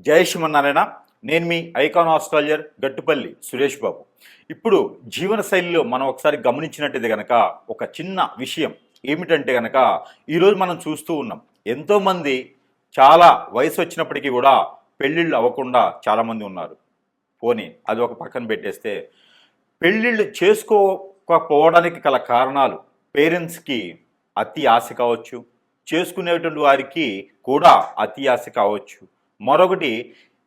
జై శ్రీమన్నారాయణ. నేను మీ icon astrologer Gattupalli Suresh Babu. ఇప్పుడు జీవన శైలిలో మనం ఒకసారి గమనించినట్టయితే గనక ఒక చిన్న విషయం ఏమిటంటే గనక ఈరోజు మనం చూస్తూ ఉన్నాం, ఎంతోమంది చాలా వయసు వచ్చినప్పటికీ కూడా పెళ్ళిళ్ళు అవ్వకుండా చాలామంది ఉన్నారు. పోనీ అది ఒక పక్కన పెట్టేస్తే, పెళ్ళిళ్ళు చేసుకోకపోవడానికి గల కారణాలు పేరెంట్స్కి అతి ఆశ కావచ్చు, చేసుకునేటువంటి వారికి కూడా అతి ఆశ కావచ్చు. మరొకటి,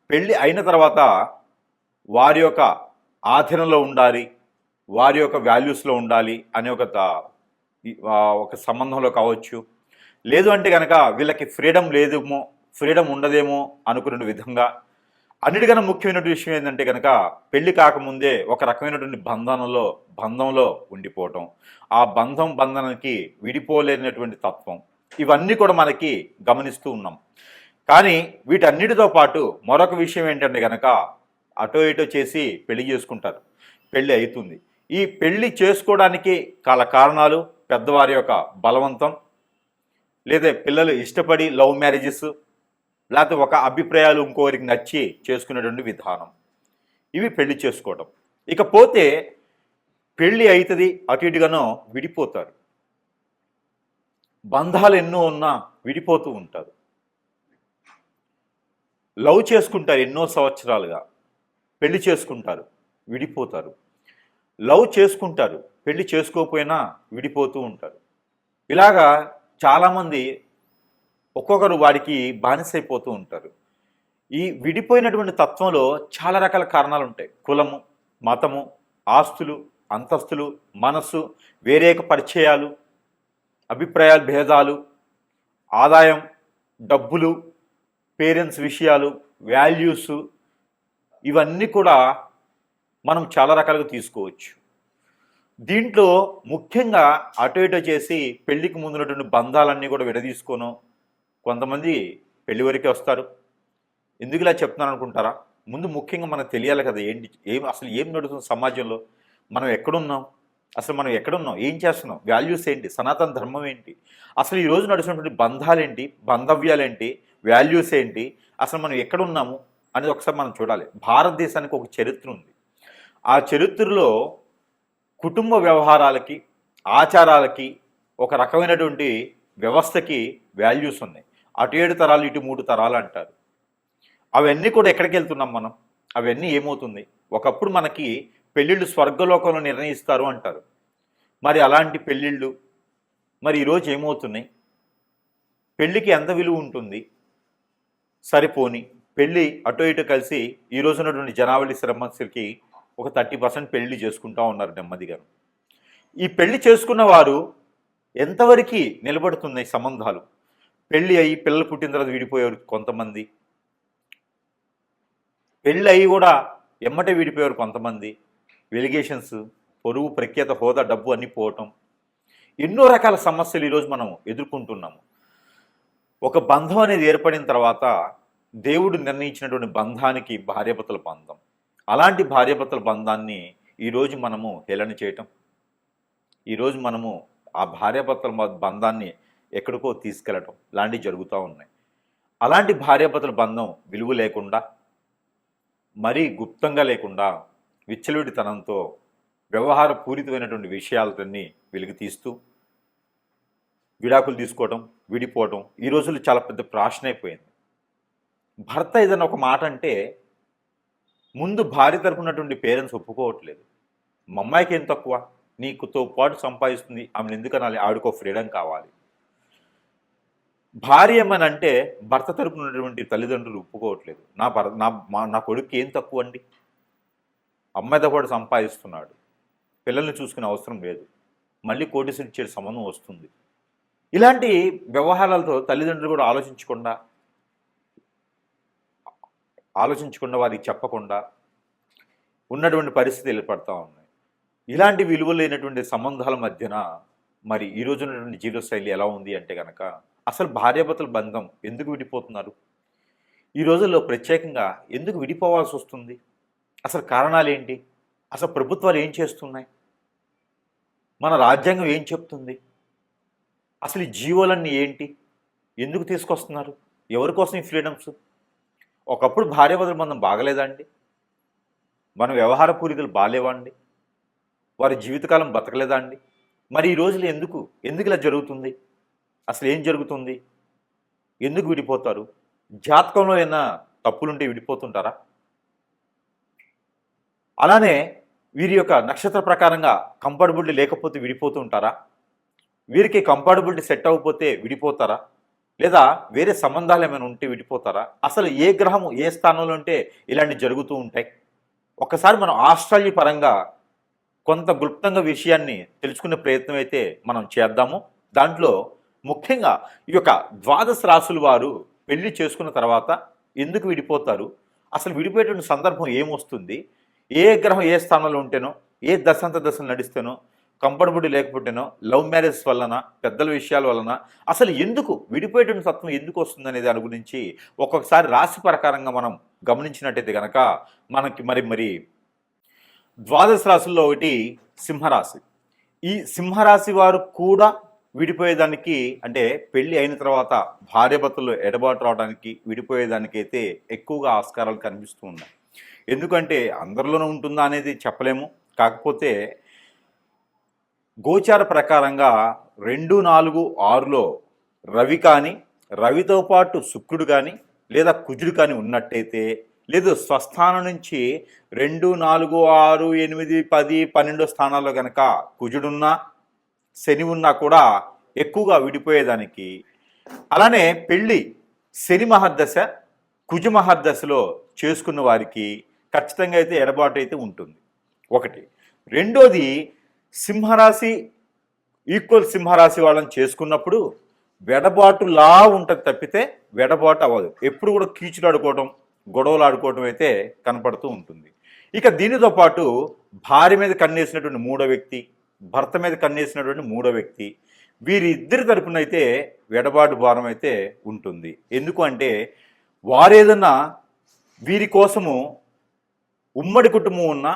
పెళ్ళి అయిన తర్వాత వారి యొక్క ఆధీనంలో ఉండాలి, వారి యొక్క వాల్యూస్లో ఉండాలి అనే ఒక సంబంధంలో కావచ్చు. లేదు అంటే కనుక వీళ్ళకి ఫ్రీడమ్ ఉండదేమో అనుకునే విధంగా. అన్నిటికన్నా ముఖ్యమైనటువంటి విషయం ఏంటంటే కనుక పెళ్లి కాకముందే ఒక రకమైనటువంటి బంధంలో ఉండిపోవటం, ఆ బంధానికి విడిపోలేనటువంటి తత్వం, ఇవన్నీ కూడా మనకి గమనిస్తూ ఉన్నాం. కానీ వీటన్నిటితో పాటు మరొక విషయం ఏంటంటే కనుక అటో ఇటో చేసి పెళ్లి చేసుకుంటారు, పెళ్ళి అవుతుంది. ఈ పెళ్లి చేసుకోవడానికి కారణాలు పెద్దవారి యొక్క బలవంతం, లేదా పిల్లలు ఇష్టపడి లవ్ మ్యారేజెస్, లేకపోతే ఒక అభిప్రాయాలు ఇంకోరికి నచ్చి చేసుకునేటువంటి విధానం, ఇవి పెళ్లి చేసుకోవడం. ఇకపోతే పెళ్ళి అవుతుంది, అటు ఇటుగానో విడిపోతారు. బంధాలు ఎన్నో ఉన్నా విడిపోతూ ఉంటారు. లవ్ చేసుకుంటారు ఎన్నో సంవత్సరాలుగా, పెళ్లి చేసుకుంటారు, విడిపోతారు. లవ్ చేసుకుంటారు, పెళ్లి చేసుకోకపోయినా విడిపోతూ ఉంటారు. ఇలాగా చాలామంది ఒక్కొక్కరు వాడికి బానిసైపోతూ ఉంటారు. ఈ విడిపోయినటువంటి తత్వంలో చాలా రకాల కారణాలు ఉంటాయి. కులము, మతము, ఆస్తులు, అంతస్తులు, మనస్సు, వేరేక పరిచయాలు, అభిప్రాయాల భేదాలు, ఆదాయం, డబ్బులు, పేరెంట్స్ విషయాలు, వాల్యూస్, ఇవన్నీ కూడా మనం చాలా రకాలుగా తీసుకోవచ్చు. దీంట్లో ముఖ్యంగా అటు ఇటు చేసి పెళ్లికి ముందున్నటువంటి బంధాలన్నీ కూడా విడదీసుకోను కొంతమంది పెళ్లి వరకే వస్తారు. ఎందుకు ఇలా చెప్తున్నాను అనుకుంటారా? ముందు ముఖ్యంగా మనకు తెలియాలి కదా, అసలు ఏం నడుస్తుంది సమాజంలో, మనం ఎక్కడున్నాం, అసలు మనం ఎక్కడున్నాం, ఏం చేస్తున్నాం, వాల్యూస్ ఏంటి, సనాతన ధర్మం ఏంటి, అసలు ఈరోజు నడుస్తున్నటువంటి బంధాలేంటి, బంధవ్యాలేంటి, వాల్యూస్ ఏంటి, అసలు మనం ఎక్కడున్నాము అనేది ఒకసారి మనం చూడాలి. భారతదేశానికి ఒక చరిత్ర ఉంది. ఆ చరిత్రలో కుటుంబ వ్యవహారాలకి, ఆచారాలకి, ఒక రకమైనటువంటి వ్యవస్థకి వాల్యూస్ ఉన్నాయి. అటు 7 తరాలు, ఇటు 3 తరాలు అంటారు. అవన్నీ కూడా ఎక్కడికి వెళ్తున్నాం మనం? అవన్నీ ఏమవుతుంది? ఒకప్పుడు మనకి పెళ్ళిళ్ళు స్వర్గలోకంలో నిర్ణయిస్తారు అంటారు. మరి అలాంటి పెళ్ళిళ్ళు మరి ఈరోజు ఏమవుతున్నాయి? పెళ్ళికి ఎంత విలువ ఉంటుంది? సరిపోని పెళ్ళి అటు ఇటు కలిసి ఈ రోజు ఉన్నటువంటి జనావళి శ్రమస్సులకి ఒక 30% పెళ్లి చేసుకుంటూ ఉన్నారు నెమ్మదిగా. ఈ పెళ్లి చేసుకున్న వారు ఎంతవరకు నిలబడుతున్నాయి సంబంధాలు? పెళ్ళి అయ్యి పిల్లలు పుట్టిన తర్వాత విడిపోయారు కొంతమంది, పెళ్ళి అయ్యి కూడా ఎమ్మటే విడిపోయారు కొంతమంది. వెలిగేషన్స్, పొరుగు, ప్రఖ్యాత, హోదా, డబ్బు అన్నీ పోవటం, ఎన్నో రకాల సమస్యలు ఈరోజు మనం ఎదుర్కొంటున్నాము. ఒక బంధం అనేది ఏర్పడిన తర్వాత దేవుడు నిర్ణయించినటువంటి బంధానికి భార్యాభర్తల బంధం, అలాంటి భార్యాభర్తల బంధాన్ని ఈరోజు మనము హేళన చేయటం, ఈరోజు మనము ఆ భార్యాభర్తల బంధాన్ని ఎక్కడికో తీసుకెళ్ళటం లాంటివి జరుగుతూ ఉన్నాయి. అలాంటి భార్యాభర్తల బంధం విలువ లేకుండా, మరీ గుప్తంగా లేకుండా, విచ్చలవిడితనంతో వ్యవహార పూరితమైనటువంటి విషయాలన్నీ వెలికి తీస్తూ విడాకులు తీసుకోవటం, విడిపోవటం ఈ రోజుల్లో చాలా పెద్ద ప్రాషన్ అయిపోయింది. భర్త ఏదైనా ఒక మాట అంటే ముందు భార్య తరపునటువంటి పేరెంట్స్ ఒప్పుకోవట్లేదు. మా అమ్మాయికి ఏం తక్కువ, నీకుతో పాటు సంపాదిస్తుంది, ఆమెను ఎందుకనాలి, ఆవిడకో ఫ్రీడమ్ కావాలి. భార్య ఏమనంటే భర్త తరపున ఉన్నటువంటి తల్లిదండ్రులు ఒప్పుకోవట్లేదు. నా కొడుకు ఏం తక్కువ అండి, అమ్మాయితో పాటు సంపాదిస్తున్నాడు, పిల్లల్ని చూసుకునే అవసరం లేదు, మళ్ళీ కోటీసులు ఇచ్చే సంబంధం వస్తుంది. ఇలాంటి వ్యవహారాలతో తల్లిదండ్రులు కూడా ఆలోచించకుండా వారికి చెప్పకుండా ఉన్నటువంటి పరిస్థితి ఏర్పడతా ఉన్నాయి. ఇలాంటి విలువలు లేనటువంటి సంబంధాల మధ్యన మరి ఈరోజు ఉన్నటువంటి జీవనశైలి ఎలా ఉంది అంటే కనుక, అసలు భార్యాభర్తల బంధం ఎందుకు విడిపోతున్నారు? ఈ రోజుల్లో ప్రత్యేకంగా ఎందుకు విడిపోవాల్సి వస్తుంది? అసలు కారణాలు ఏంటి? అసలు ప్రభుత్వాలు ఏం చేస్తున్నాయి? మన రాజ్యాంగం ఏం చెప్తుంది? అసలు ఈ జీవోలన్నీ ఏంటి? ఎందుకు తీసుకొస్తున్నారు? ఎవరి కోసం ఈ ఫ్రీడమ్స్? ఒకప్పుడు భార్యాభర్తల బంధం బాగలేదండి? మన వ్యవహార పూరికలు బాలేవండి? వారి జీవితకాలం బతకలేదా అండి? మరి ఈ రోజులు ఎందుకు ఎందుకు ఇలా జరుగుతుంది? అసలు ఏం జరుగుతుంది? ఎందుకు విడిపోతారు? జాతకంలో ఏమైనా తప్పులుంటే విడిపోతుంటారా? అలానే వీరి యొక్క నక్షత్ర ప్రకారంగా కంపాటబిలిటీ లేకపోతే విడిపోతూ ఉంటారా? వీరికి కంపాటబిలిటీ సెట్ అవ్వకపోతే విడిపోతారా? లేదా వేరే సంబంధాలు ఏమైనా ఉంటే విడిపోతారా? అసలు ఏ గ్రహము ఏ స్థానంలో ఉంటే ఇలాంటివి జరుగుతూ ఉంటాయి? ఒక్కసారి మనం ఆస్ట్రాలజీ పరంగా కొంత క్లుప్తంగా విషయాన్ని తెలుసుకునే ప్రయత్నం అయితే మనం చేద్దాము. దాంట్లో ముఖ్యంగా ఈ యొక్క ద్వాదశ రాశుల వారు పెళ్లి చేసుకున్న తర్వాత ఎందుకు విడిపోతారు? అసలు విడిపోయేటువంటి సందర్భం ఏమొస్తుంది? ఏ గ్రహం ఏ స్థానంలో ఉంటేనో, ఏ దశాంత దశలు నడిస్తేనో, కంఫర్టబుల్ లేకపోతేనో, లవ్ మ్యారేజ్ వలన, పెద్దల విషయాల వలన అసలు ఎందుకు విడిపోయేటువంటి తత్వం ఎందుకు వస్తుందనే దాని గురించి ఒక్కొక్కసారి రాశి ప్రకారంగా మనం గమనించినట్టయితే కనుక మనకి మరి ద్వాదశ రాశుల్లో ఒకటి సింహరాశి. ఈ సింహరాశి వారు కూడా విడిపోయేదానికి అంటే పెళ్ళి అయిన తర్వాత భార్యాభర్తలు ఎడబాటు రావడానికి విడిపోయేదానికైతే ఎక్కువగా ఆస్కారాలు కనిపిస్తూ ఉన్నాయి. ఎందుకంటే అందరిలోనూ ఉంటుందా అనేది చెప్పలేము. కాకపోతే గోచార ప్రకారంగా 2, 4, 6లో రవి కానీ, రవితో పాటు శుక్రుడు కానీ లేదా కుజుడు కానీ ఉన్నట్టయితే, లేదు స్వస్థానం నుంచి 2, 4, 6, 8, 10, 12 స్థానాల్లో కనుక కుజుడున్నా శని ఉన్నా కూడా ఎక్కువగా విడిపోయేదానికి. అలానే పెళ్ళి శని మహర్దశ కుజ మహర్దశలో చేసుకున్న వారికి ఖచ్చితంగా అయితే ఎడబాటు అయితే ఉంటుంది ఒకటి. రెండోది సింహరాశి ఈక్వల్ సింహరాశి వాళ్ళని చేసుకున్నప్పుడు వెడబాటులా ఉంటుంది తప్పితే వెడబాటు అవ్వదు. ఎప్పుడు కూడా కీచులాడుకోవడం గొడవలు ఆడుకోవడం అయితే కనపడుతూ ఉంటుంది. ఇక దీనితో పాటు భార్య మీద కన్నేసినటువంటి మూడో వ్యక్తి, భర్త మీద కన్నేసినటువంటి మూడో వ్యక్తి, వీరిద్దరి తరపున అయితే వెడబాటు భారం అయితే ఉంటుంది. ఎందుకు అంటే వారేదన్నా వీరి కోసము ఉమ్మడి కుటుంబం ఉన్న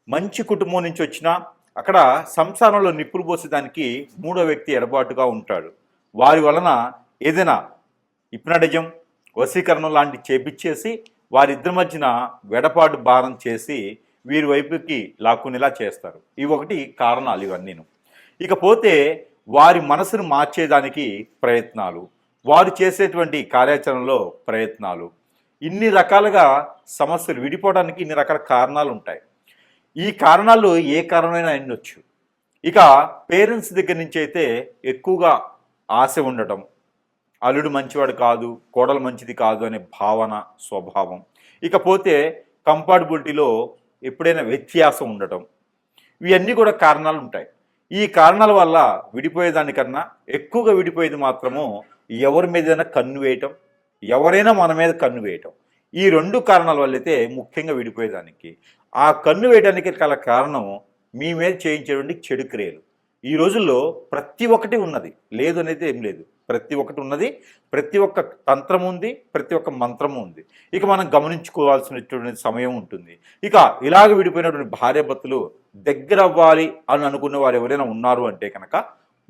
మంచి కుటుంబం నుంచి వచ్చినా అక్కడ సంసారంలో నిప్పులు పోసేదానికి మూడో వ్యక్తి ఎడబాటుగా ఉంటాడు. వారి వలన ఏదైనా హిప్నటిజం వశీకరణం లాంటి చేపించేసి వారిద్దరి మధ్యన వెడపాటు భారం చేసి వీరి వైపుకి లాక్కునేలా చేస్తారు. ఇవి ఒకటి కారణాలు ఇవన్నీను. ఇకపోతే వారి మనసును మార్చేదానికి ప్రయత్నాలు, వారు చేసేటువంటి కార్యాచరణలో ప్రయత్నాలు, ఇన్ని రకాలుగా సమస్యలు విడిపోవడానికి ఇన్ని రకాల కారణాలు ఉంటాయి. ఈ కారణాలు ఏ కారణమైనా ఉండొచ్చు. ఇక పేరెంట్స్ దగ్గర నుంచి అయితే ఎక్కువగా ఆశ ఉండటం, అల్లుడు మంచివాడు కాదు, కోడలు మంచిది కాదు అనే భావన స్వభావం. ఇకపోతే కంపాటబిలిటీలో ఎప్పుడైనా వ్యత్యాసం ఉండటం, ఇవన్నీ కూడా కారణాలు ఉంటాయి. ఈ కారణాల వల్ల విడిపోయేదానికన్నా ఎక్కువగా విడిపోయేది మాత్రము ఎవరి మీదైనా కన్ను వేయటం, ఎవరైనా మన మీద కన్ను వేయటం. ఈ రెండు కారణాల వల్ల అయితే ముఖ్యంగా విడిపోయేదానికి. ఆ కన్ను వేయడానికి గల కారణం మీ మీద చేయించేటువంటి చెడు క్రియలు. ఈ రోజుల్లో ప్రతి ఒక్కటి ఉన్నది, లేదు అనేది ఏం లేదు, ప్రతి ఒక్కటి ఉన్నది, ప్రతి ఒక్క తంత్రం ఉంది, ప్రతి ఒక్క మంత్రము ఉంది. ఇక మనం గమనించుకోవాల్సినటువంటి సమయం ఉంటుంది. ఇక ఇలాగ విడిపోయినటువంటి భార్యాభర్తలు దగ్గర అవ్వాలి అని అనుకున్న వారు ఎవరైనా ఉన్నారు అంటే కనుక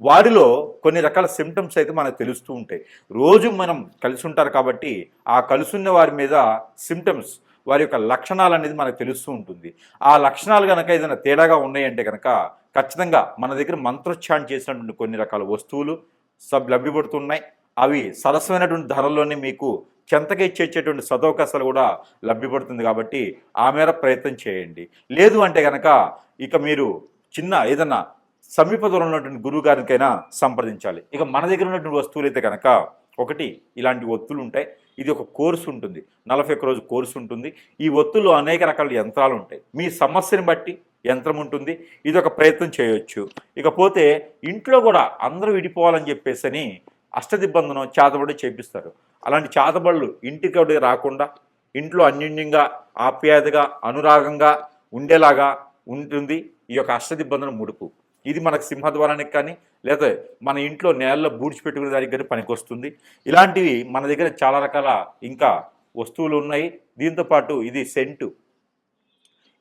వారిలో కొన్ని రకాల సిమ్టమ్స్ అయితే మనకు తెలుస్తూ ఉంటాయి. రోజు మనం కలిసి ఉంటారు కాబట్టి ఆ కలుసున్న వారి మీద సిమ్టమ్స్, వారి యొక్క లక్షణాలు అనేది మనకు తెలుస్తూ ఉంటుంది. ఆ లక్షణాలు కనుక ఏదైనా తేడాగా ఉన్నాయంటే కనుక ఖచ్చితంగా మన దగ్గర మంత్రోచ్చారణ చేసినటువంటి కొన్ని రకాల వస్తువులు లభ్యపడుతున్నాయి. అవి సరసమైనటువంటి ధరల్లోనే మీకు చెంతగా ఇచ్చేటువంటి సదవకాశాలు కూడా లభ్యపడుతుంది. కాబట్టి ఆ మేర ప్రయత్నం చేయండి. లేదు అంటే కనుక ఇక మీరు చిన్న ఏదన్నా సమీప దూరంలో ఉన్నటువంటి గురువు గారికైనా సంప్రదించాలి. ఇక మన దగ్గర ఉన్నటువంటి వస్తువులు అయితే కనుక ఒకటి ఇలాంటి ఒత్తులు ఉంటాయి. ఇది ఒక కోర్సు ఉంటుంది, 41 రోజు కోర్సు ఉంటుంది. ఈ ఒత్తుల్లో అనేక రకాల యంత్రాలు ఉంటాయి. మీ సమస్యని బట్టి యంత్రం ఉంటుంది, ఇది ఒక ప్రయత్నం చేయొచ్చు. ఇకపోతే ఇంట్లో కూడా అందరూ విడిపోవాలని చెప్పేసి అష్టదిబ్బందనం చేతబడి చేపిస్తారు. అలాంటి చేతబడులు ఇంటికి రాకుండా ఇంట్లో అన్యోన్యంగా ఆప్యాయతగా అనురాగంగా ఉండేలాగా ఉంటుంది ఈ యొక్క అష్టదిబ్బందనం ముడుపు. ఇది మనకు సింహద్వారానికి కానీ లేదా మన ఇంట్లో నేలలో బూడ్చిపెట్టుకునే దానికి కానీ పనికొస్తుంది. ఇలాంటివి మన దగ్గర చాలా రకాల ఇంకా వస్తువులు ఉన్నాయి. దీంతోపాటు ఇది సెంటు,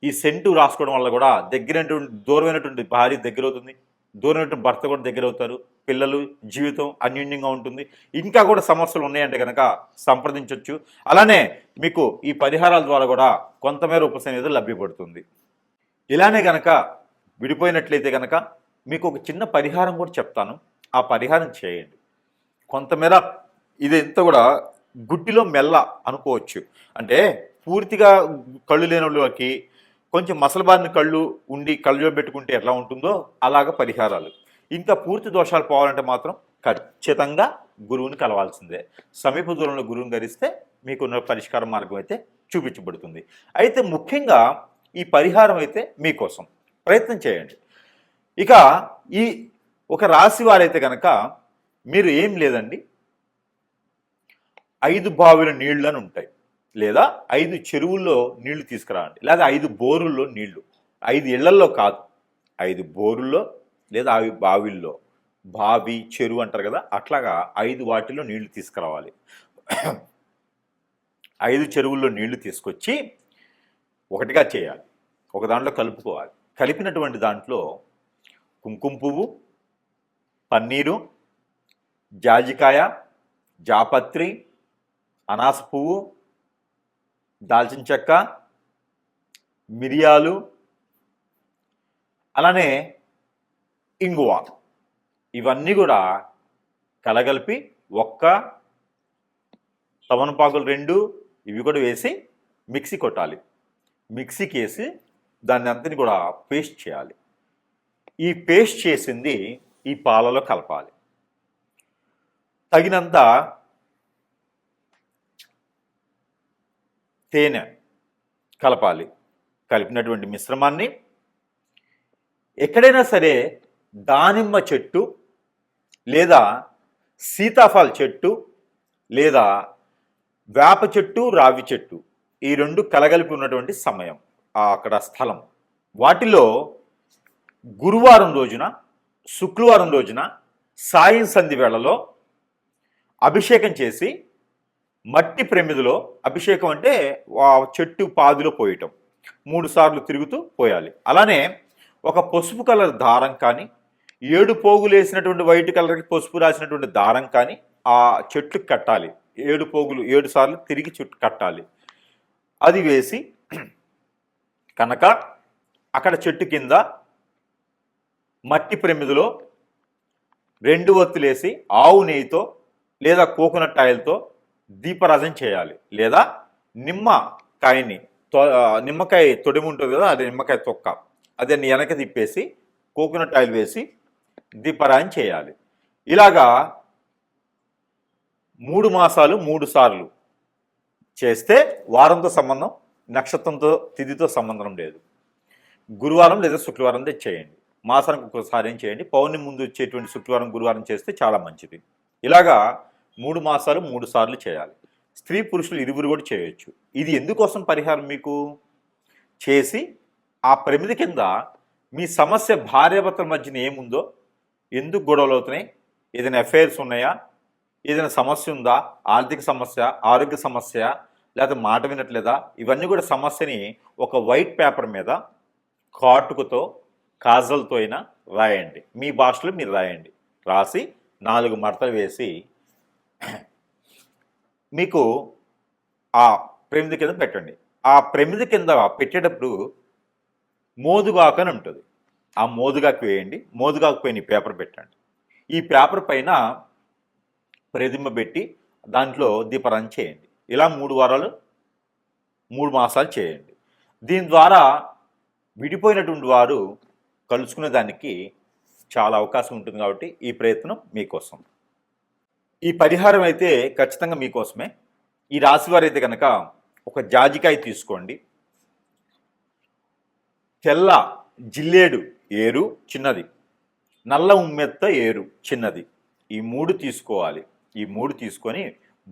ఈ సెంటు రాసుకోవడం వల్ల కూడా దగ్గరైనటువంటి దూరమైనటువంటి భార్య దగ్గర అవుతుంది, దూరం భర్త కూడా దగ్గర అవుతారు, పిల్లలు, జీవితం అన్యోన్యంగా ఉంటుంది. ఇంకా కూడా సమస్యలు ఉన్నాయంటే కనుక సంప్రదించవచ్చు. అలానే మీకు ఈ పరిహారాల ద్వారా కూడా కొంతమేర ఉపశమనం లభ్యపడుతుంది. ఇలానే కనుక విడిపోయినట్లయితే కనుక మీకు ఒక చిన్న పరిహారం కూడా చెప్తాను. ఆ పరిహారం చేయండి. కొంతమేర ఇదంతా కూడా గుడ్డిలో మెల్ల అనుకోవచ్చు. అంటే పూర్తిగా కళ్ళు లేని వాళ్ళకి కొంచెం మసలబారిన కళ్ళు ఉండి కళ్ళు పెట్టుకుంటే ఎట్లా ఉంటుందో అలాగ పరిహారాలు. ఇంకా పూర్తి దోషాలు పోవాలంటే మాత్రం ఖచ్చితంగా గురువుని కలవాల్సిందే. సమీప దూరంలో గురువుని గరిస్తే మీకున్న పరిష్కార మార్గం అయితే చూపించబడుతుంది. అయితే ముఖ్యంగా ఈ పరిహారం అయితే మీకోసం ప్రయత్నం చేయండి. ఇక ఈ ఒక రాశి వారైతే కనుక మీరు ఏం లేదండి, 5 బావిల నీళ్ళు అని ఉంటాయి, లేదా 5 చెరువుల్లో నీళ్లు తీసుకురావండి, లేదా 5 బోరుల్లో నీళ్లు. 5 ఇళ్లల్లో కాదు, 5 బోరుల్లో లేదా 5 బావిల్లో, బావి చెరువు అంటారు కదా, అట్లాగా 5 వాటిల్లో నీళ్లు తీసుకురావాలి. 5 చెరువుల్లో నీళ్లు తీసుకొచ్చి ఒకటిగా చేయాలి. ఒక దాంట్లో కలుపుకోవాలి. కలిపినటువంటి దాంట్లో కుంకుమ పువ్వు, పన్నీరు, జాజికాయ, జాపత్రి, అనాస పువ్వు, దాల్చిన చెక్క, మిరియాలు, అలానే ఇంగువ, ఇవన్నీ కూడా కలగలిపి ఒక్క తమలపాకులు 2 ఇవి కూడా వేసి మిక్సీ కొట్టాలి. మిక్సీకి వేసి దాన్ని అంతని కూడా పేస్ట్ చేయాలి. ఈ పేస్ట్ చేసింది ఈ పాలలో కలపాలి. తగినంత తేనె కలపాలి. కలిపినటువంటి మిశ్రమాన్ని ఎక్కడైనా సరే దానిమ్మ చెట్టు లేదా సీతాఫల చెట్టు లేదా వేప చెట్టు, రావి చెట్టు, ఈ 2 కలగలిపి ఉన్నటువంటి సమయం, అక్కడ స్థలం, వాటిలో గురువారం రోజున, శుక్రవారం రోజున సాయం సంధి వేళలో అభిషేకం చేసి మట్టి ప్రమిదిలో, అభిషేకం అంటే ఆ చెట్టు పాదిలో పోయటం, 3 సార్లు తిరుగుతూ పోయాలి. అలానే ఒక పసుపు కలర్ దారం కానీ, 7 పోగులు వేసినటువంటి వైట్ కలర్కి పసుపు రాసినటువంటి దారం కానీ ఆ చెట్టుకు కట్టాలి. 7 పోగులు 7 సార్లు తిరిగి చుట్టూ కట్టాలి. అది వేసి కనుక అక్కడ చెట్టు కింద మట్టి ప్రమిదిలో 2 ఒత్తులేసి ఆవు నెయ్యితో లేదా కోకోనట్ ఆయిల్తో దీపారాధన చేయాలి. లేదా నిమ్మకాయ తొడిమి ఉంటుంది కదా, అది నిమ్మకాయ తొక్క, అదే వెనక తిప్పేసి కోకోనట్ ఆయిల్ వేసి దీపారాధన చేయాలి. ఇలాగా 3 మాసాలు 3 సార్లు చేస్తే వారంతో సంబంధం, నక్షత్రంతో తిథితో సంబంధం లేదు. గురువారం లేదా శుక్రవారం చేయండి. మాసానికి ఒకసారి ఏం చేయండి. పౌర్ణమి ముందు వచ్చేటువంటి శుక్రవారం, గురువారం చేస్తే చాలా మంచిది. ఇలాగా 3 మాసాలు 3 సార్లు చేయాలి. స్త్రీ పురుషులు ఇరువురు కూడా చేయొచ్చు. ఇది ఎందుకోసం పరిహారం మీకు చేసి ఆ ప్రమిది కింద మీ సమస్య భార్యాభర్తల మధ్యన ఏముందో, ఎందుకు గొడవలు అవుతున్నాయి, ఏదైనా అఫైర్స్ ఉన్నాయా, ఏదైనా సమస్య ఉందా, ఆర్థిక సమస్య, ఆరోగ్య సమస్య, లేకపోతే మాట వినట్లేదా, ఇవన్నీ కూడా సమస్యని ఒక వైట్ పేపర్ మీద కాటుకతో, కాజల్తో అయినా రాయండి. మీ భాషలో మీరు రాయండి. రాసి 4 మడతలు వేసి మీకు ఆ ప్రమిది కింద పెట్టండి. ఆ ప్రమిది కింద పెట్టేటప్పుడు మోదుగాకు అని ఉంటుంది. ఆ మోదుగాకు వేయండి. మోదుగాకు పైన ఈ పేపర్ పెట్టండి. ఈ పేపర్ పైన ప్రతిమ పెట్టి దాంట్లో దీపారాధన చేయండి. ఇలా 3 వారాలు 3 మాసాలు చేయండి. దీని ద్వారా విడిపోయినటువంటి వారు కలుసుకునే దానికి చాలా అవకాశం ఉంటుంది. కాబట్టి ఈ ప్రయత్నం మీకోసం. ఈ పరిహారం అయితే ఖచ్చితంగా మీకోసమే. ఈ రాశి వారైతే కనుక ఒక జాజికాయ తీసుకోండి, తెల్ల జిల్లేడు ఏరు చిన్నది, నల్ల ఉమ్మెత్త ఏరు చిన్నది, ఈ 3 తీసుకోవాలి. ఈ 3 తీసుకొని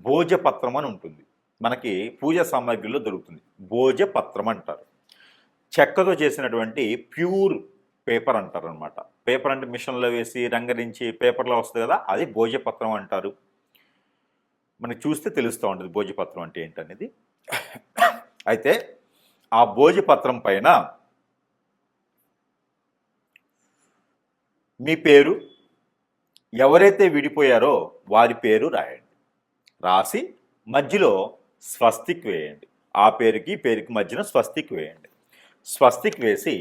భోజపత్రం అని ఉంటుంది, మనకి పూజా సామాగ్రిలో దొరుకుతుంది. భోజపత్రం అంటారు. చెక్కతో చేసినటువంటి ప్యూర్ పేపర్ అంటారు అనమాట. పేపర్ అంటే మిషన్లో వేసి రంగరించి పేపర్లో వస్తుంది కదా, అది భోజపత్రం అంటారు. మనకి చూస్తే తెలుస్తూ ఉంటుంది భోజపత్రం అంటే ఏంటనేది. అయితే ఆ భోజపత్రం పైన మీ పేరు, ఎవరైతే విడిపోయారో వారి పేరు రాయండి. రాసి మధ్యలో స్వస్తిక్ వేయండి. ఆ పేరుకి పేరుకి మధ్యన స్వస్తిక్ వేయండి. స్వస్తిక్ వేసి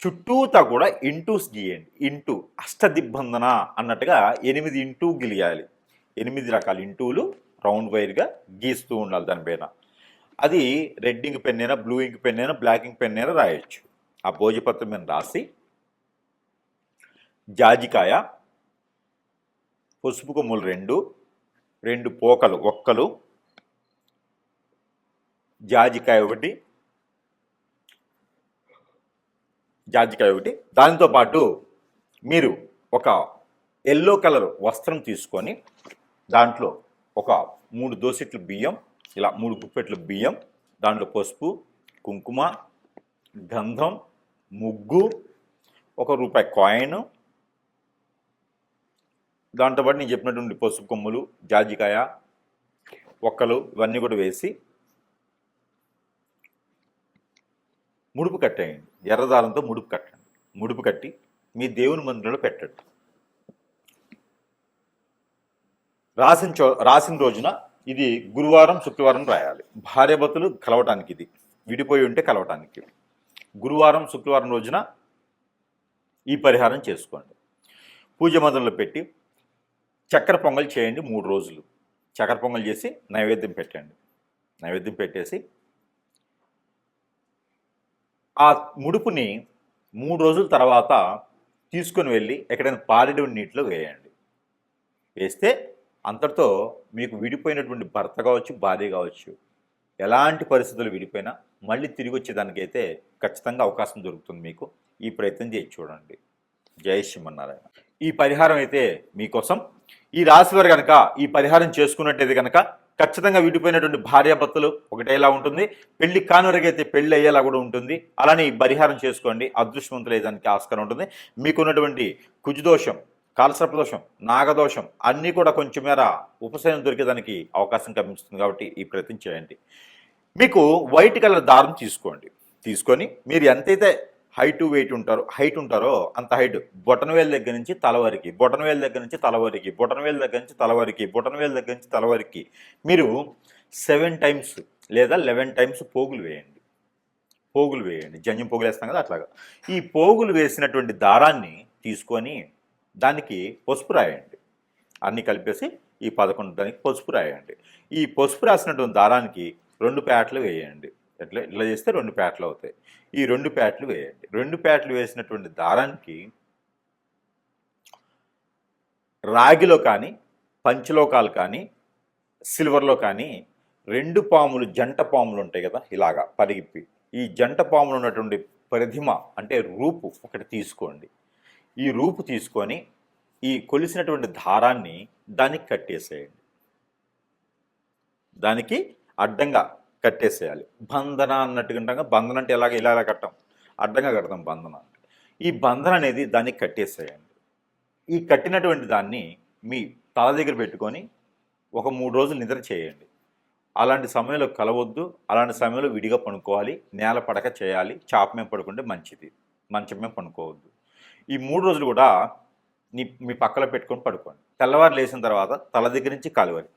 చుట్టూతా కూడా ఇంటూస్ గీయండి. ఇంటూ అష్టదిగ్బంధన అన్నట్టుగా 8 ఇంటూ గీయాలి. 8 రకాల ఇంటూలు రౌండ్ వైర్గా గీస్తూ ఉండాలి దానిపైన. అది రెడ్ ఇంక్ పెన్ అయినా, బ్లూ ఇంక్ పెన్ అయినా, బ్లాక్ ఇంక్ పెన్ అయినా రాయొచ్చు. ఆ భోజపత్రం మీద రాసి జాజికాయ, పసుపు కొమ్ములు 2 పోకలు ఒక్కలు, జాజికాయ ఒకటి, దానితో పాటు మీరు ఒక ఎల్లో కలర్ వస్త్రం తీసుకొని దాంట్లో ఒక 3 దోసెట్లు బియ్యం, ఇలా 3 గుప్పెట్లు బియ్యం, దాంట్లో పసుపు, కుంకుమ, గంధం, ముగ్గు, ₹1 కాయిన్, దాంతోపాటు నేను చెప్పినటువంటి పసుపు కొమ్ములు, జాజికాయ ఒక్కలు ఇవన్నీ కూడా వేసి ముడుపు కట్టేయండి. ఎర్రదారంతో ముడుపు కట్టండి. ముడుపు కట్టి మీ దేవుని మందిరంలో పెట్టండి. రాసిన రోజున ఇది గురువారం, శుక్రవారం రాయాలి. భార్యాభర్తలు కలవటానికి, ఇది విడిపోయి ఉంటే కలవటానికి. గురువారం, శుక్రవారం రోజున ఈ పరిహారం చేసుకోండి. పూజ మందిరంలో పెట్టి చక్కెర పొంగల్ చేయండి. 3 రోజులు చక్కెర పొంగల్ చేసి నైవేద్యం పెట్టండి. నైవేద్యం పెట్టేసి ఆ ముడుపుని 3 రోజుల తర్వాత తీసుకొని వెళ్ళి ఎక్కడైనా పారేడు నీటిలో వేయండి. వేస్తే అంతటితో మీకు విడిపోయినటువంటి భర్త కావచ్చు, భార్య కావచ్చు, ఎలాంటి పరిస్థితులు విడిపోయినా మళ్ళీ తిరిగి వచ్చేదానికైతే ఖచ్చితంగా అవకాశం దొరుకుతుంది మీకు. ఈ ప్రయత్నం చేసి చూడండి. జై శ్రీమన్నారాయణ. ఈ పరిహారం అయితే మీకోసం. ఈ రాశి వారు కనుక ఈ పరిహారం చేసుకున్నట్టయితే కనుక ఖచ్చితంగా విడిపోయినటువంటి భార్యాభర్తలు ఒకటేలా ఉంటుంది, పెళ్లి కానివరకైతే పెళ్లి అయ్యేలా కూడా ఉంటుంది. అలానే ఈ పరిహారం చేసుకోండి, అదృష్టవంతులయ్యేదానికి ఆస్కారం ఉంటుంది. మీకున్నటువంటి కుజదోషం, కాలసర్పదోషం, నాగదోషం అన్నీ కూడా కొంచెం మేర ఉపశమనం దొరికేదానికి అవకాశం కనిపిస్తుంది. కాబట్టి ఈ ప్రయత్నం చేయండి. మీకు వైట్ కలర్ దారం తీసుకోండి. తీసుకొని మీరు ఎంతైతే హైట్ ఉంటారో అంత హైట్, బొటనవేలు దగ్గర నుంచి తల వరకు, బొటనవేలు దగ్గర నుంచి తల వరకు, బొటనవేలు దగ్గర నుంచి తల వరకు, బొటనవేలు దగ్గర నుంచి తల వరకు మీరు 7 టైమ్స్ లేదా 11 టైమ్స్ పోగులు వేయండి. పోగులు వేయండి. జంజం పోగులు వేస్తాం కదా, అట్లాగా. ఈ పోగులు వేసినటువంటి దారాన్ని తీసుకొని దానికి పసుపు రాయండి. అన్నీ కలిపేసి ఈ 11 దానికి పసుపు రాయండి. ఈ పసుపు రాసినటువంటి దారానికి 2 పేటలు వేయండి. ఇట్లా చేస్తే 2 పేటలు అవుతాయి. ఈ 2 పేటలు వేయండి. 2 పేటలు వేసినటువంటి దారానికి రాగిలో కానీ, పంచలోకాలు కానీ, సిల్వర్లో కానీ 2 పాములు, జంట పాములు ఉంటాయి కదా, ఇలాగా పరిగిప్పి, ఈ జంట పాములు ఉన్నటువంటి ప్రతిమ అంటే రూపు ఒకటి తీసుకోండి. ఈ రూపు తీసుకొని ఈ కొలిసినటువంటి దారాన్ని దానికి కట్టేసేయండి. దానికి అడ్డంగా కట్టేసేయాలి. బంధన అన్నట్టుగా, బంధన అంటే ఇలా కట్టం, అడ్డంగా కడతాం బంధన. ఈ బంధన అనేది దానికి కట్టేసేయండి. ఈ కట్టినటువంటి దాన్ని మీ తల దగ్గర పెట్టుకొని ఒక 3 రోజులు నిద్ర చేయండి. అలాంటి సమయంలో కలవద్దు. అలాంటి సమయంలో విడిగా పడుకోవాలి. నేల పడక చేయాలి. చాప మీద పడుకుంటే మంచిది. మంచం మీద పడుకోవద్దు. ఈ 3 రోజులు కూడా మీ పక్కలో పెట్టుకొని పడుకోండి. తెల్లవారు లేచిన తర్వాత తల దగ్గర నుంచి కాలు వరకు,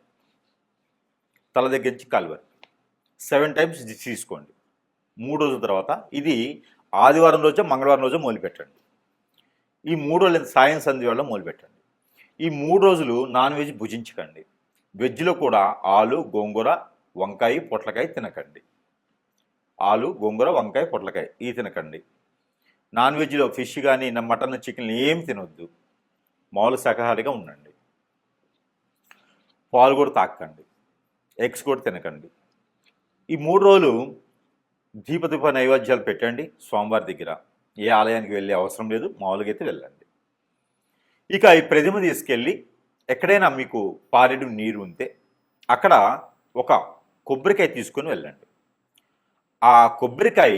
7 టైమ్స్ తీసుకోండి. 3 రోజుల తర్వాత ఇది ఆదివారం రోజు, మంగళవారం రోజు మొదలుపెట్టండి. ఈ 3 రోజులు సాయం సంధ్య వేళ మొదలుపెట్టండి. ఈ 3 రోజులు నాన్ వెజ్ భుజించకండి. వెజ్లో కూడా ఆలు, గోంగూర, వంకాయ, పొట్లకాయ తినకండి. ఆలు, గోంగూర, వంకాయ, పొట్లకాయ ఇవి తినకండి. నాన్ వెజ్లో ఫిష్ కానీ, మటన్, చికెన్ ఏం తినొద్దు. మామూలు శాకాహారిగా ఉండండి. పాలు కూడా తాకండి. ఎగ్స్ కూడా తినకండి. ఈ 3 రోజులు దీప నైవేద్యాలు పెట్టండి స్వామివారి దగ్గర. ఏ ఆలయానికి వెళ్ళే అవసరం లేదు, మామూలుగా అయితే వెళ్ళండి. ఇక ఈ ప్రతిమ తీసుకెళ్ళి ఎక్కడైనా మీకు పారెడు నీరు ఉంటే అక్కడ ఒక కొబ్బరికాయ తీసుకొని వెళ్ళండి. ఆ కొబ్బరికాయ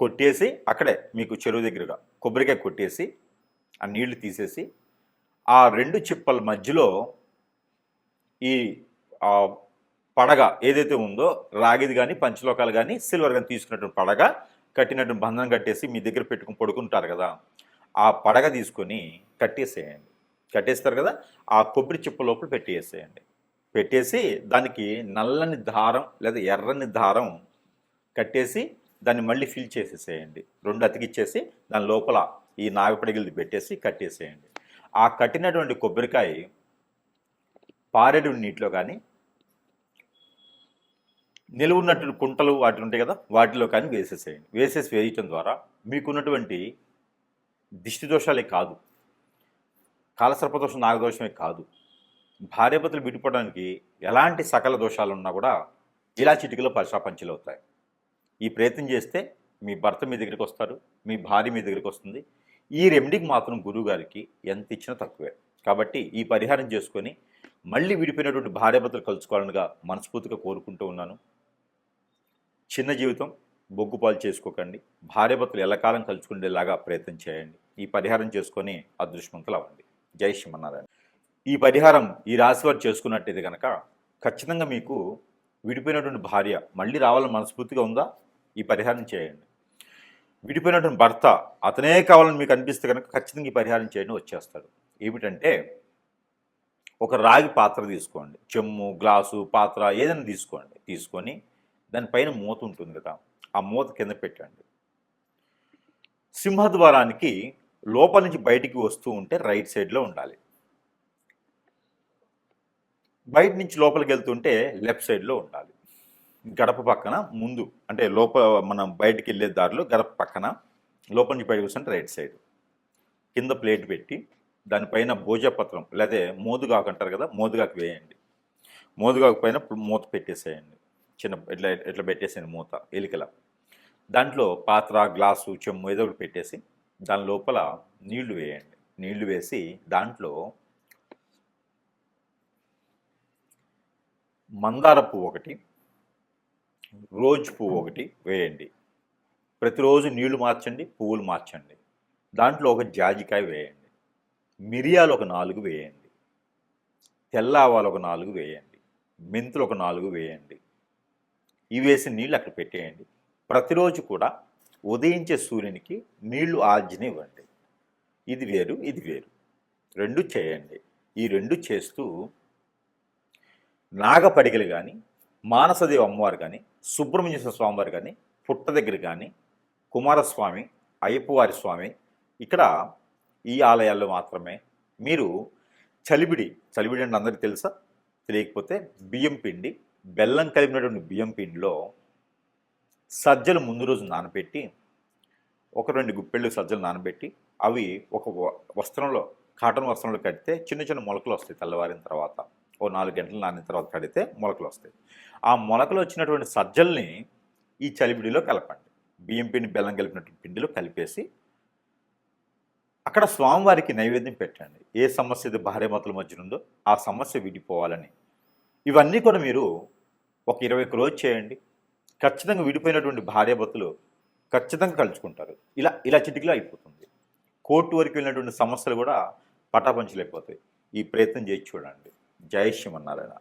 కొట్టేసి అక్కడే మీకు చెరువు దగ్గరగా కొబ్బరికాయ కొట్టేసి ఆ నీళ్లు తీసేసి ఆ 2 చిప్పల మధ్యలో ఈ పడగ ఏదైతే ఉందో, రాగిది కానీ, పంచలోకాలు కానీ, సిల్వర్ కానీ తీసుకున్నటువంటి పడగ కట్టినటువంటి బంధనం కట్టేసి మీ దగ్గర పెట్టుకుని పడుకుంటారు కదా, ఆ పడగ తీసుకొని కట్టేసేయండి. కట్టేస్తారు కదా, ఆ కొబ్బరి చిప్ప లోపల పెట్టేసేయండి. పెట్టేసి దానికి నల్లని దారం లేదా ఎర్రని దారం కట్టేసి దాన్ని మళ్ళీ ఫిల్ చేసేసేయండి. 2 అతికిచ్చేసి దాని లోపల ఈ నాగపడిగలది పెట్టేసి కట్టేసేయండి. ఆ కట్టినటువంటి కొబ్బరికాయ పారేడు నీటిలో కానీ నిలువున్నట్టు కుంటలు వాటి ఉంటాయి కదా, వాటిలో కానీ వేసేసేయండి. వేయటం ద్వారా మీకున్నటువంటి దిష్టి దోషాలే కాదు, కాలసర్పదోషం నాగదోషమే కాదు, భార్యాభర్తలు విడిపోవడానికి ఎలాంటి సకల దోషాలు ఉన్నా కూడా ఇలా చిటికలో పశాపంచలు అవుతాయి. ఈ ప్రయత్నం చేస్తే మీ భర్త మీ దగ్గరికి వస్తారు, మీ భార్య మీ దగ్గరికి వస్తుంది. ఈ రెమెడీకి మాత్రం గురువుగారికి ఎంత ఇచ్చినా తక్కువే. కాబట్టి ఈ పరిహారం చేసుకొని మళ్ళీ విడిపోయినటువంటి భార్యాభర్తలు కలుసుకోవాలనిగా మనస్ఫూర్తిగా కోరుకుంటూ ఉన్నాను. చిన్న జీవితం, బొగ్గుపాలు చేసుకోకండి. భార్యాభర్తలు ఎల్లకాలం కలుసుకునేలాగా ప్రయత్నం చేయండి. ఈ పరిహారం చేసుకొని అదృష్టవంతులు అవ్వండి. జై శ్రీమన్నారాయణ. ఈ పరిహారం ఈ రాశి వారు చేసుకున్నట్టయితే కనుక ఖచ్చితంగా మీకు విడిపోయినటువంటి భార్య మళ్ళీ రావాలని మనస్ఫూర్తిగా ఉందా, ఈ పరిహారం చేయండి. విడిపోయినటువంటి భర్త అతనే కావాలని మీకు అనిపిస్తే కనుక ఖచ్చితంగా ఈ పరిహారం చేయండి, వచ్చేస్తాడు. ఏమిటంటే ఒక రాగి పాత్ర తీసుకోండి, చెమ్ము, గ్లాసు, పాత్ర ఏదైనా తీసుకోండి. తీసుకొని దానిపైన మూత ఉంటుంది కదా, ఆ మూత కింద పెట్టండి. సింహద్వారానికి లోపల నుంచి బయటికి వస్తూ ఉంటే రైట్ సైడ్లో ఉండాలి. బయట నుంచి లోపలికి వెళ్తుంటే లెఫ్ట్ సైడ్లో ఉండాలి. గడప పక్కన ముందు, అంటే మనం బయటికి వెళ్ళే దారిలో గడప పక్కన లోపల నుంచి బయటకు వస్తుంటే రైట్ సైడ్. కింద ప్లేట్ పెట్టి దానిపైన భోజపత్రం లేదా మోదుగాకు అంటారు కదా, మోదుగాకు వేయండి. మోదుగాకు పైన మూత పెట్టేసేయండి. చిన్న ఇట్లా పెట్టేసేయండి మూత ఎలికల. దాంట్లో పాత్ర, గ్లాసు, చెమ్ము ఏదో ఒకటి పెట్టేసి దాని లోపల నీళ్లు వేయండి. నీళ్లు వేసి దాంట్లో మందార పువ్వు ఒకటి, రోజ్ పువ్వు ఒకటి వేయండి. ప్రతిరోజు నీళ్లు మార్చండి, పువ్వులు మార్చండి. దాంట్లో ఒక జాజికాయ వేయండి. మిరియాలు ఒక 4 వేయండి. తెల్ల ఆవాలు ఒక 4 వేయండి. మెంతులు ఒక 4 వేయండి. ఇవి వేసి నీళ్ళు అక్కడ పెట్టేయండి. ప్రతిరోజు కూడా ఉదయించే సూర్యునికి నీళ్లు ఆర్జనివ్వండి. ఇది వేరు, ఇది వేరు, 2 చేయండి. ఈ 2 చేస్తూ నాగపడిగలు కానీ, మానసదేవి అమ్మవారు కానీ, సుబ్రహ్మణ్యేశ్వర స్వామివారు కానీ, పుట్ట దగ్గర కానీ, కుమారస్వామి, అయ్యప్పవారి స్వామి, ఇక్కడ ఈ ఆలయాల్లో మాత్రమే మీరు చలిబిడి అంటే అందరికీ తెలుసా? తెలియకపోతే బియ్యం పిండి, బెల్లం కలిపినటువంటి బియ్యం పిండిలో సజ్జలు ముందు రోజు నానబెట్టి, 1-2 గుప్పెళ్ళు సజ్జలు నానబెట్టి అవి ఒక వస్త్రంలో, కాటన్ వస్త్రంలో కడితే చిన్న చిన్న మొలకలు వస్తాయి. తెల్లవారిన తర్వాత 4 గంటలు నానిన తర్వాత కడితే మొలకలు వస్తాయి. ఆ మొలకలు వచ్చినటువంటి సజ్జల్ని ఈ చలిబిడిలో కలపండి. బియ్యం పిండి, బెల్లం కలిపినటువంటి పిండిలో కలిపేసి అక్కడ స్వామివారికి నైవేద్యం పెట్టండి. ఏ సమస్య అయితే భార్యాభర్తల మధ్య ఉందో ఆ సమస్య విడిపోవాలని. ఇవన్నీ కూడా మీరు ఒక 21 రోజు చేయండి. ఖచ్చితంగా విడిపోయినటువంటి భార్యాభర్తలు ఖచ్చితంగా కలుసుకుంటారు. ఇలా చిటికలో అయిపోతుంది. కోర్టు వరకు వెళ్ళినటువంటి సమస్యలు కూడా పటాపంచలైపోతాయి. ఈ ప్రయత్నం చేసి చూడండి. జై శ్రీమన్నారాయణ.